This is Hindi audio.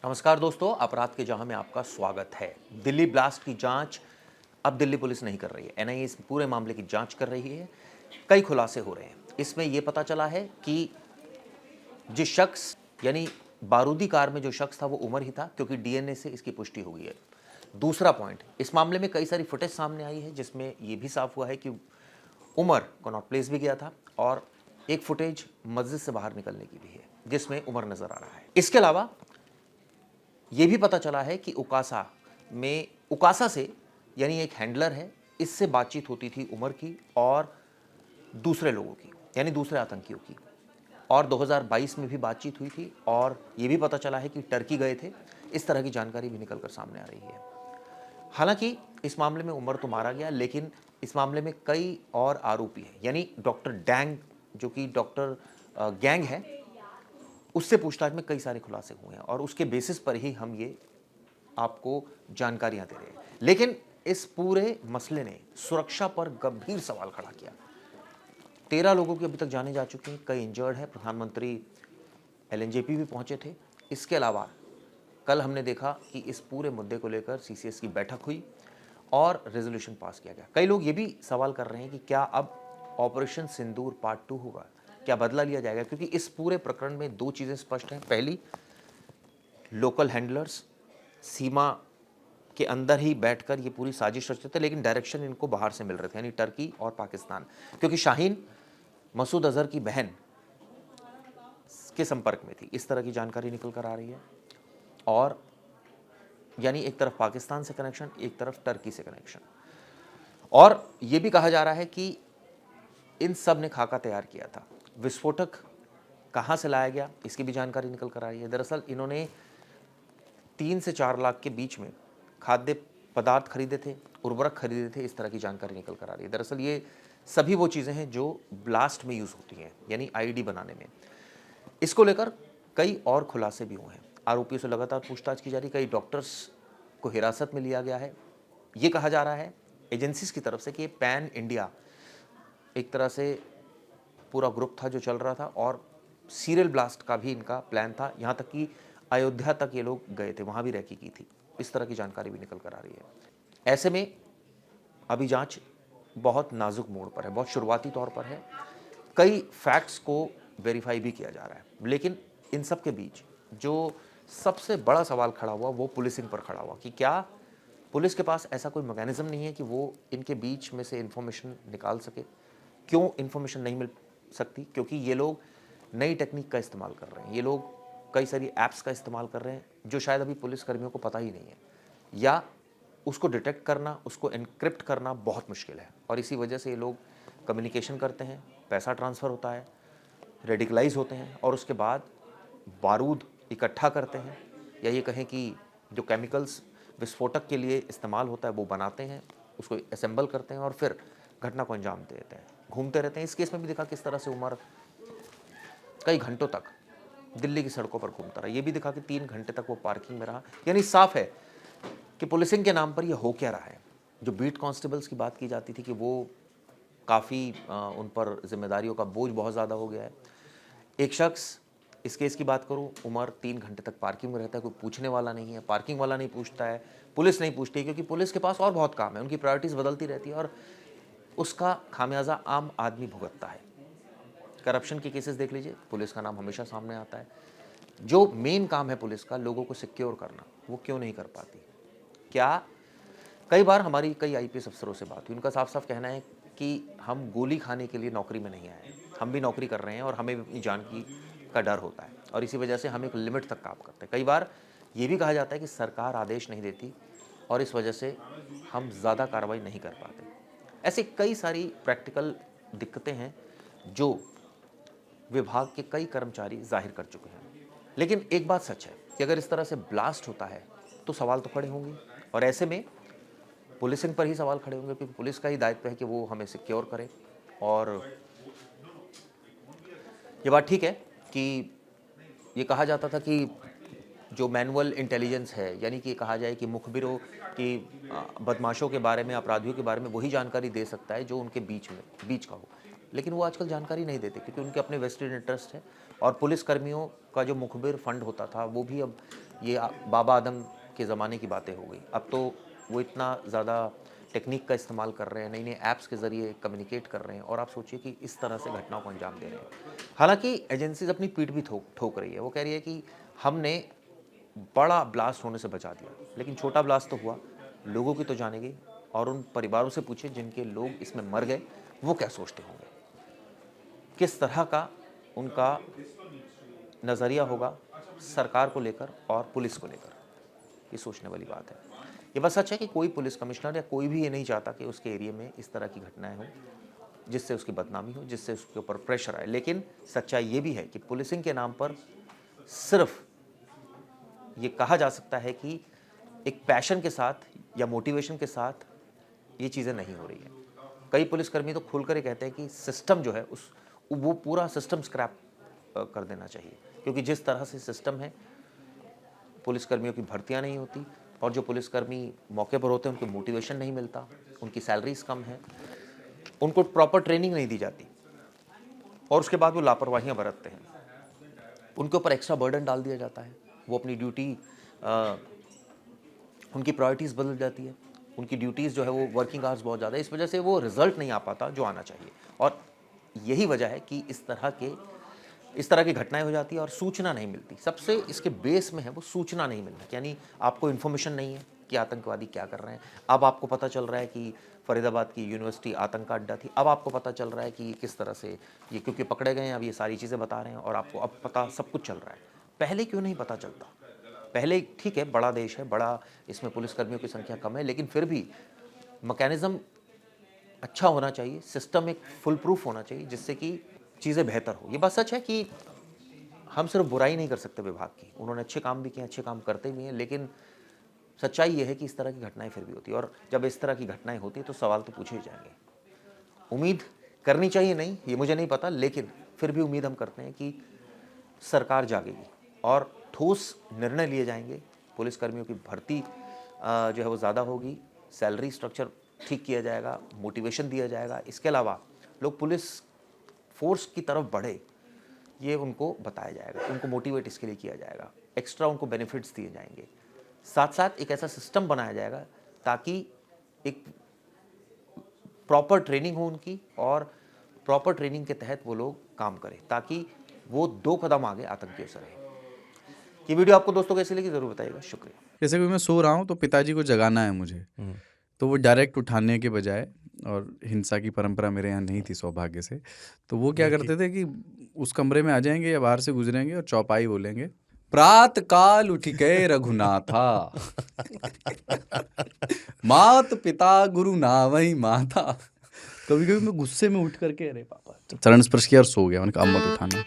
नमस्कार दोस्तों, अपराध के जहां में आपका स्वागत है। दिल्ली ब्लास्ट की जांच अब दिल्ली पुलिस नहीं कर रही है। एनआईए इस पूरे मामले की जांच कर रही है। कई खुलासे हो रहे हैं। इसमें यह पता चला है कि जिस शख्स यानी बारूदी कार में जो शख्स था वो उमर ही था, क्योंकि डीएनए से इसकी पुष्टि हो गई है। दूसरा पॉइंट, इस मामले में कई सारी फुटेज सामने आई है जिसमें यह भी साफ हुआ है कि उमर कनॉट प्लेस भी गया था और एक फुटेज मस्जिद से बाहर निकलने की भी है जिसमें उमर नजर आ रहा है। इसके अलावा यह भी पता चला है कि उकासा से यानी एक हैंडलर है, इससे बातचीत होती थी उमर की और दूसरे लोगों की यानी दूसरे आतंकियों की, और 2022 में भी बातचीत हुई थी और यह भी पता चला है कि टर्की गए थे। इस तरह की जानकारी भी निकलकर सामने आ रही है। हालांकि इस मामले में उमर तो मारा गया, लेकिन इस मामले में कई और आरोपी हैं, यानी डॉक्टर डैंग जो कि डॉक्टर गैंग है, उससे पूछताछ में कई सारे खुलासे हुए हैं और उसके बेसिस पर ही हम ये आपको जानकारियां दे रहे हैं। लेकिन इस पूरे मसले ने सुरक्षा पर गंभीर सवाल खड़ा किया। 13 लोगों की अभी तक जाने जा चुकी हैं, कई इंजर्ड हैं। प्रधानमंत्री एलएनजेपी भी पहुंचे थे। इसके अलावा कल हमने देखा कि इस पूरे मुद्दे को लेकर सीसीएस की बैठक हुई और रेजोल्यूशन पास किया गया। कई लोग ये भी सवाल कर रहे हैं कि क्या अब ऑपरेशन सिंदूर पार्ट 2 होगा, क्या बदला लिया जाएगा, क्योंकि इस पूरे प्रकरण में दो चीजें स्पष्ट हैं। पहली, लोकल हैंडलर्स सीमा के अंदर ही बैठकर ये पूरी साजिश रचते थे, लेकिन डायरेक्शन इनको बाहर से मिल रहे थे, यानी टर्की और पाकिस्तान, क्योंकि शाहीन मसूद अजहर की बहन के संपर्क में थी। इस तरह की जानकारी निकल कर आ रही है और यानी एक तरफ पाकिस्तान से कनेक्शन, एक तरफ टर्की से कनेक्शन। और यह भी कहा जा रहा है कि इन सब ने खाका तैयार किया था। विस्फोटक कहां से लाया गया, इसकी भी जानकारी निकल कर आ रही है। दरअसल इन्होंने 3 से 4 लाख के बीच में खाद्य पदार्थ खरीदे थे, उर्वरक खरीदे थे। इस तरह की जानकारी निकल कर आ रही है। दरअसल ये सभी वो चीज़ें हैं जो ब्लास्ट में यूज़ होती हैं, यानी आईईडी बनाने में। इसको लेकर कई और खुलासे भी हुए हैं। आरोपियों से लगातार पूछताछ की जा रही। कई डॉक्टर्स को हिरासत में लिया गया है। ये कहा जा रहा है एजेंसीज की तरफ से कि पैन इंडिया एक तरह से पूरा ग्रुप था जो चल रहा था और सीरियल ब्लास्ट का भी इनका प्लान था। यहाँ तक कि अयोध्या तक ये लोग गए थे, वहाँ भी रैकी की थी। इस तरह की जानकारी भी निकल कर आ रही है। ऐसे में अभी जांच बहुत नाजुक मोड़ पर है, बहुत शुरुआती तौर पर है। कई फैक्ट्स को वेरीफाई भी किया जा रहा है, लेकिन इन सब के बीच जो सबसे बड़ा सवाल खड़ा हुआ वो पुलिसिंग पर खड़ा हुआ कि क्या पुलिस के पास ऐसा कोई मैकेनिज्म नहीं है कि वो इनके बीच में से इंफॉर्मेशन निकाल सके। क्यों इंफॉर्मेशन नहीं मिल सकती? क्योंकि ये लोग नई टेक्निक का इस्तेमाल कर रहे हैं। ये लोग कई सारी ऐप्स का इस्तेमाल कर रहे हैं जो शायद अभी पुलिस कर्मियों को पता ही नहीं है, या उसको डिटेक्ट करना, उसको एनक्रिप्ट करना बहुत मुश्किल है। और इसी वजह से ये लोग कम्युनिकेशन करते हैं, पैसा ट्रांसफ़र होता है, रेडिकलाइज होते हैं और उसके बाद बारूद इकट्ठा करते हैं, या ये कहें कि जो केमिकल्स विस्फोटक के लिए इस्तेमाल होता है वो बनाते हैं, उसको असेंबल करते हैं और फिर घटना को अंजाम देते हैं, घूमते रहते हैं। इस केस में भी देखा किस तरह से उमर कई घंटों तक दिल्ली की सड़कों पर घूमता रहा। ये भी दिखा कि 3 घंटे तक वो पार्किंग में रहा। यानी साफ है कि पुलिसिंग के नाम पर ये हो क्या रहा है। जो बीट कांस्टेबल्स की बात की जाती थी कि वो काफ़ी उन पर जिम्मेदारियों का बोझ बहुत ज़्यादा हो गया है। एक शख्स, इस केस की बात करूं, उमर 3 घंटे तक पार्किंग में रहता है, कोई पूछने वाला नहीं है, पार्किंग वाला नहीं पूछता है, पुलिस नहीं पूछती है, क्योंकि पुलिस के पास और बहुत काम है, उनकी प्रायोरिटीज़ बदलती रहती है और उसका खामियाजा आम आदमी भुगतता है। करप्शन के केसेस देख लीजिए, पुलिस का नाम हमेशा सामने आता है। जो मेन काम है पुलिस का, लोगों को सिक्योर करना, वो क्यों नहीं कर पाती? क्या कई बार हमारी कई आईपीएस अफसरों से बात हुई, उनका साफ साफ कहना है कि हम गोली खाने के लिए नौकरी में नहीं आए हैं, हम भी नौकरी कर रहे हैं और हमें भी अपनी जान की का डर होता है और इसी वजह से हम एक लिमिट तक काम करते हैं। कई बार ये भी कहा जाता है कि सरकार आदेश नहीं देती और इस वजह से हम ज़्यादा कार्रवाई नहीं कर पाते। ऐसे कई सारी प्रैक्टिकल दिक्कतें हैं जो विभाग के कई कर्मचारी जाहिर कर चुके हैं। लेकिन एक बात सच है कि अगर इस तरह से ब्लास्ट होता है तो सवाल तो खड़े होंगे और ऐसे में पुलिसिंग पर ही सवाल खड़े होंगे, क्योंकि पुलिस का ही दायित्व है कि वो हमें सिक्योर करे। और ये बात ठीक है कि ये कहा जाता था कि जो मैनुअल इंटेलिजेंस है, यानी कि कहा जाए कि मुखबिरों की बदमाशों के बारे में, अपराधियों के बारे में वही जानकारी दे सकता है जो उनके बीच का हो। लेकिन वो आजकल जानकारी नहीं देते क्योंकि उनके अपने वेस्टेड इंटरेस्ट है और पुलिस कर्मियों का जो मुखबिर फंड होता था वो भी अब ये बाबा आदम के ज़माने की बातें हो गई। अब तो वो इतना ज़्यादा टेक्निक का इस्तेमाल कर रहे हैं, नई नई ऐप्स के ज़रिए कम्युनिकेट कर रहे हैं और आप सोचिए कि इस तरह से घटनाओं को अंजाम दे रहे हैं। हालांकि एजेंसीज अपनी पीठ भी ठोक रही है। वो कह रही है कि हमने बड़ा ब्लास्ट होने से बचा दिया, लेकिन छोटा ब्लास्ट तो हुआ, लोगों की तो जाने गई। और उन परिवारों से पूछे जिनके लोग इसमें मर गए, वो क्या सोचते होंगे, किस तरह का उनका नज़रिया होगा सरकार को लेकर और पुलिस को लेकर। ये सोचने वाली बात है। ये बस सच है कि कोई पुलिस कमिश्नर या कोई भी ये नहीं चाहता कि उसके एरिया में इस तरह की घटनाएं हों जिससे उसकी बदनामी हो, जिससे उसके ऊपर प्रेशर आए। लेकिन सच्चाई ये भी है कि पुलिसिंग के नाम पर सिर्फ ये कहा जा सकता है कि एक पैशन के साथ या मोटिवेशन के साथ ये चीज़ें नहीं हो रही है। कई पुलिसकर्मी तो खुलकर ये कहते हैं कि सिस्टम जो है वो पूरा सिस्टम स्क्रैप कर देना चाहिए, क्योंकि जिस तरह से सिस्टम है, पुलिसकर्मियों की भर्तियां नहीं होती और जो पुलिसकर्मी मौके पर होते हैं उनको मोटिवेशन नहीं मिलता, उनकी सैलरीज कम है, उनको प्रॉपर ट्रेनिंग नहीं दी जाती और उसके बाद वो लापरवाहियां बरतते हैं। उनके ऊपर एक्स्ट्रा बर्डन डाल दिया जाता है। वो अपनी ड्यूटी, उनकी प्रायोरिटीज़ बदल जाती है, उनकी ड्यूटीज़ जो है वो वर्किंग आवर्स बहुत ज़्यादा है, इस वजह से वो रिजल्ट नहीं आ पाता जो आना चाहिए। और यही वजह है कि इस तरह की घटनाएं हो जाती है और सूचना नहीं मिलती। सबसे इसके बेस में है वो सूचना नहीं मिलना, यानी आपको इन्फॉर्मेशन नहीं है कि आतंकवादी क्या कर रहे हैं। अब आपको पता चल रहा है कि फरीदाबाद की यूनिवर्सिटी आतंक का अड्डा थी, अब आपको पता चल रहा है कि किस तरह से ये क्योंकि पकड़े गए हैं, अब ये सारी चीज़ें बता रहे हैं और आपको अब पता सब कुछ चल रहा है। पहले क्यों नहीं पता चलता? पहले ठीक है, बड़ा देश है, बड़ा इसमें पुलिसकर्मियों की संख्या कम है, लेकिन फिर भी मैकेनिज्म अच्छा होना चाहिए, सिस्टम एक फुल प्रूफ होना चाहिए जिससे कि चीज़ें बेहतर हो। ये बात सच है कि हम सिर्फ बुराई नहीं कर सकते विभाग की, उन्होंने अच्छे काम भी किए, अच्छे काम करते भी हैं, लेकिन सच्चाई ये है कि इस तरह की घटनाएं फिर भी होती है और जब इस तरह की घटनाएं होती है तो सवाल तो पूछे ही जाएंगे। उम्मीद करनी चाहिए नहीं, ये मुझे नहीं पता, लेकिन फिर भी उम्मीद हम करते हैं कि सरकार जागेगी और ठोस निर्णय लिए जाएंगे। पुलिसकर्मियों की भर्ती जो है वो ज़्यादा होगी, सैलरी स्ट्रक्चर ठीक किया जाएगा, मोटिवेशन दिया जाएगा। इसके अलावा लोग पुलिस फोर्स की तरफ बढ़े, ये उनको बताया जाएगा, उनको मोटिवेट इसके लिए किया जाएगा, एक्स्ट्रा उनको बेनिफिट्स दिए जाएंगे। साथ साथ एक ऐसा सिस्टम बनाया जाएगा ताकि एक प्रॉपर ट्रेनिंग हो उनकी और प्रॉपर ट्रेनिंग के तहत वो लोग काम करें ताकि वो 2 कदम आगे आतंकियों से रहे। ये वीडियो आपको दोस्तों कैसी लगी ज़रूर बताइएगा। शुक्रिया। जैसे कि मैं सो रहा हूँ तो पिताजी को जगाना है मुझे, तो वो डायरेक्ट उठाने के बजाय, और हिंसा की परंपरा मेरे यहाँ नहीं थी सौभाग्य से, तो वो क्या करते थे कि उस कमरे में आ जाएंगे या बाहर से गुजरेंगे और चौपाई बोलेंगे, प्रात काल उठ गए रघुनाथा मात पिता गुरु नावई माता। कभी कभी मैं गुस्से में उठ करके अरे पापा चरण स्पर्श किया और सो गया। मैंने कहा अब मत उठाना।